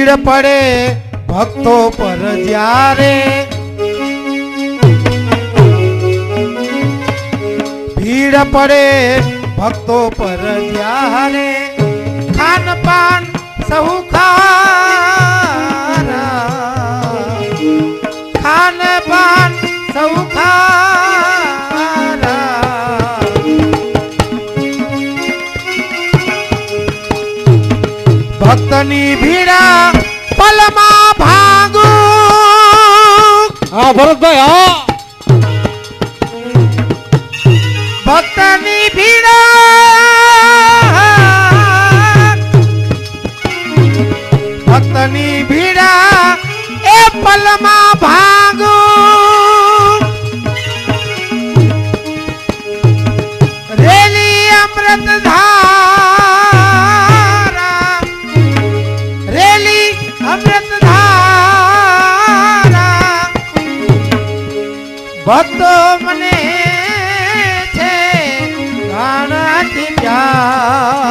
ભીડ પડે ભક્તો પર જ્યારે, ભીડ પડે ભક્તો પર જ્યારે, ખાન પાન સહુ ખારા, ખાન પાન સહુ ખારા, ભક્તની ભીડા પલમાં ભાગું. હા ભરતભાઈ, હા. ભક્તની ભીડા, ભક્તની ભીડા એ પલમાં ભાગું. રેલી અમૃત ધારા, રેલી અમૃત ધારા, ભક્તો મને પ્યાર